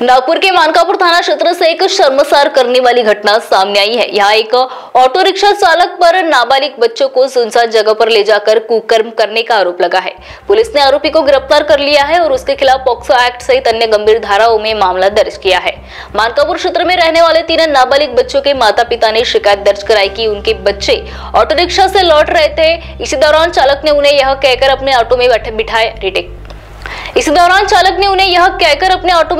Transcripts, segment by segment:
नागपुर के मानकापुर थाना क्षेत्र से एक शर्मसार करने वाली घटना सामने आई है। यहाँ एक ऑटो रिक्शा चालक पर नाबालिग बच्चों को सुनसान जगह पर ले जाकर कुकर्म करने का आरोप लगा है। पुलिस ने आरोपी को गिरफ्तार कर लिया है और उसके खिलाफ पॉक्सो एक्ट सहित अन्य गंभीर धाराओं में मामला दर्ज किया है। मानकापुर क्षेत्र में रहने वाले 3 नाबालिग बच्चों के माता पिता ने शिकायत दर्ज कराई कि उनके बच्चे ऑटो रिक्शा से लौट रहे थे। इसी दौरान चालक ने उन्हें यह कहकर अपने ऑटो में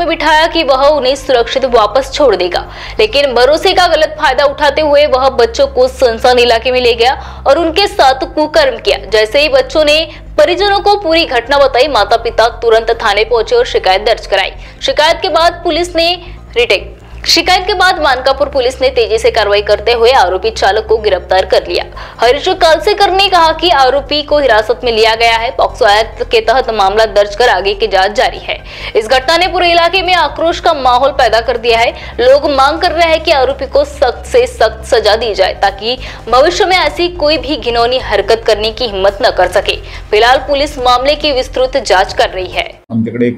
बिठाया कि वह उन्हें सुरक्षित वापस छोड़ देगा, लेकिन भरोसे का गलत फायदा उठाते हुए वह बच्चों को सुनसान इलाके में ले गया और उनके साथ कुकर्म किया। जैसे ही बच्चों ने परिजनों को पूरी घटना बताई, माता पिता तुरंत थाने पहुंचे और शिकायत दर्ज कराई। शिकायत के बाद मानकापुर पुलिस ने तेजी से कार्रवाई करते हुए आरोपी चालक को गिरफ्तार कर लिया। हरीश कालसेकर ने कहा कि आरोपी को हिरासत में लिया गया है। पॉक्सो एक्ट के तहत मामला दर्ज कर आगे की जांच जारी है। इस घटना ने पूरे इलाके में आक्रोश का माहौल पैदा कर दिया है। लोग मांग कर रहे हैं कि आरोपी को सख्त से सख्त सजा दी जाए ताकि भविष्य में ऐसी कोई भी घिनौनी हरकत करने की हिम्मत न कर सके। फिलहाल पुलिस मामले की विस्तृत जांच कर रही है। आमच्याकडे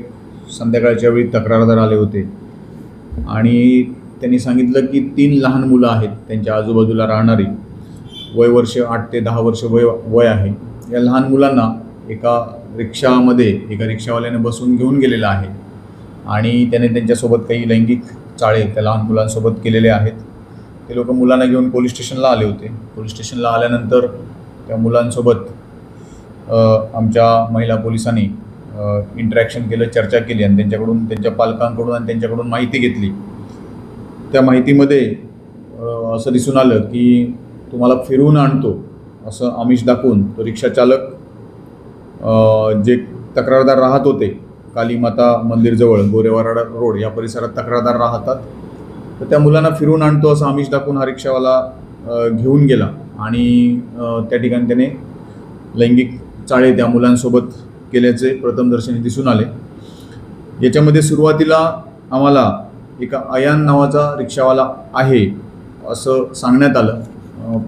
संध्याकाळच्या वेळी तक्रारदार आले होते आणि त्यांनी सांगितलं की 3 लहान मुलं आहेत त्यांच्या आजूबाजूला राहणारी, वय वर्ष 8 ते 10 वर्ष वय आहे। या लहान मुलांना एका रिक्षावाल्याने बसून घेऊन गेलेला आहे आणि त्याने त्यांच्यासोबत काही लैंगिक चाळे त्या लहान मुलांसोबत केलेले आहेत। ते लोक मुलांना घेऊन पोलीस स्टेशनला आले होते। पोलीस स्टेशनला आल्यानंतर त्या मुलांसोबत आमच्या महिला पोलिसांनी इंटरॅक्शन केलं, चर्चा केली आणि त्यांच्या पालकांकडून आणि त्यांच्याकडून माहिती घेतली। त्या माहितीमध्ये असं दिसून आलं की तुम्हाला फिरवून आणतो असं आमिष दाखवून तो रिक्षा चालक जे तक्रारदार राहत होते कालीमाता मंदिरजवळ गोरेवाडा रोड या परिसरात तक्रारदार राहतात, तर त्या मुलांना फिरवून आणतो असं आमिष दाखवून हा रिक्षावाला घेऊन गेला आणि त्या ठिकाणी त्याने लैंगिक चाळे त्या मुलांसोबत केल्याचे प्रथमदर्शनी दिसून आले। याच्यामध्ये सुरुवातीला आम्हाला एका अयान नावाचा रिक्षावाला आहे असं सांगण्यात आलं,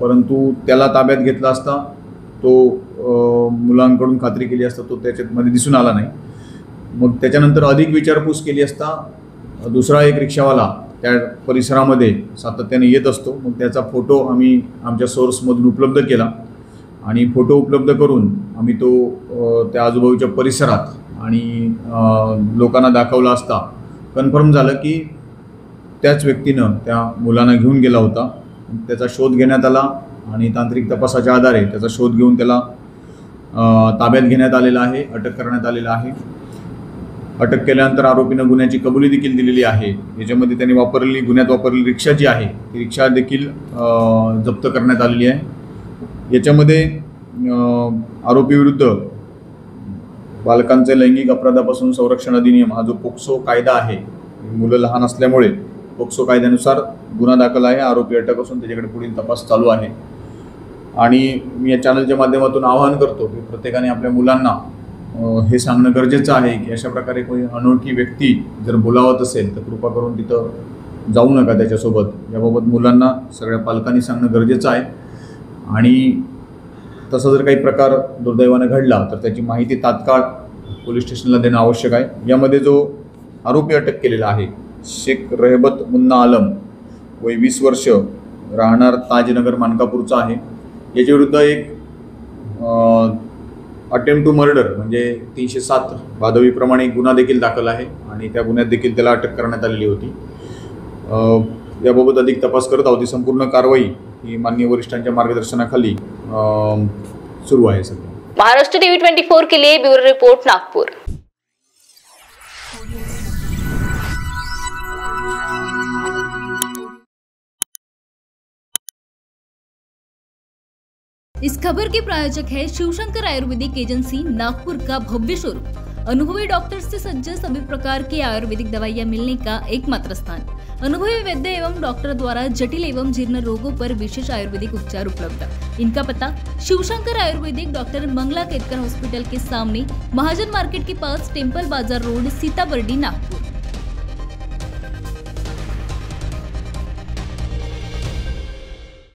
परंतु त्याला ताब्यात घेतला असता तो मुलांकडून खात्री केली असता तो त्याच्यामध्ये दिसून आला नाही। मग त्याच्यानंतर अधिक विचारपूस केली असता दुसरा एक रिक्षावाला त्या परिसरामध्ये सातत्याने येत असतो। मग त्याचा फोटो आम्ही आमच्या सोर्समधून उपलब्ध केला आणि फोटो उपलब्ध करून आम्ही तो त्या आजूबाजूच्या परिसरात आणि लोकांना दाखवला असता कन्फर्म झालं की त्याच व्यक्तीनं त्या मुलांना घेऊन गेला होता। त्याचा शोध घेण्यात आला आणि तांत्रिक तपासाच्या आधारे त्याचा शोध घेऊन त्याला ताब्यात घेण्यात आलेला आहे, अटक करण्यात आलेला आहे। अटक केल्यानंतर आरोपीनं गुन्ह्याची कबुली देखील दिलेली आहे। याच्यामध्ये त्यांनी गुन्ह्यात वापरलेली रिक्षा जी आहे ती रिक्षा देखील जप्त करण्यात आलेली आहे। याच्यामध्ये आरोपीविरुद्ध बालकांचे लैंगिक अपराधापासून संरक्षण अधिनियम हा जो पोक्सो कायदा आहे, मुलं लहान असल्यामुळे पोक्सो कायद्यानुसार गुन्हा दाखल आहे। आरोपी अटक असून त्याच्याकडे पुढील तपास चालू आहे आणि मी या चॅनलच्या माध्यमातून आवाहन करतो की प्रत्येकाने आपल्या मुलांना हे सांगणं गरजेचं आहे की अशा प्रकारे कोणी अनोळखी व्यक्ती जर बोलावत असेल तर कृपा करून तिथं जाऊ नका त्याच्यासोबत। याबाबत मुलांना सगळ्या पालकांनी सांगणं गरजेचं आहे आणि तसा जर काही प्रकार दुर्दैवाने घडला तर त्याची माहिती तात्काळ पोलीस स्टेशनला देणं आवश्यक आहे। यामध्ये जो आरोपी अटक केलेला आहे शेख रहबत मुन्ना आलम, वय 20 वर्ष, राहणार ताजनगर मानकापूरचा आहे। याच्याविरुद्ध एक अटेम्प्ट टू मर्डर म्हणजे 307 भादवीप्रमाणे एक गुन्हा देखील दाखल आहे आणि त्या गुन्ह्यात देखील त्याला अटक करण्यात आलेली होती। याबाबत अधिक तपास करत आहोत। संपूर्ण कारवाई ही माननीय वरिष्ठांच्या मार्गदर्शनाखाली सुरू आहे सध्या। महाराष्ट्र टीवी 24 के लिए ब्यूरो रिपोर्ट नागपुर। इस खबर के प्रायोजक है शिवशंकर आयुर्वेदिक एजेंसी नागपुर का भव्य शोरूम। अनुभवी डॉक्टर से सज्ज सभी प्रकार की आयुर्वेदिक दवाइयां मिलने का एकमात्र स्थान। अनुभवी वैद्य एवं डॉक्टर द्वारा जटिल एवं जीर्ण रोगों पर विशेष आयुर्वेदिक उपचार उपलब्ध। इनका पता शिवशंकर आयुर्वेदिक, डॉक्टर मंगला केतकर हॉस्पिटल के सामने, महाजन मार्केट के पास, टेम्पल बाजार रोड, सीताबर्डी, नागपुर।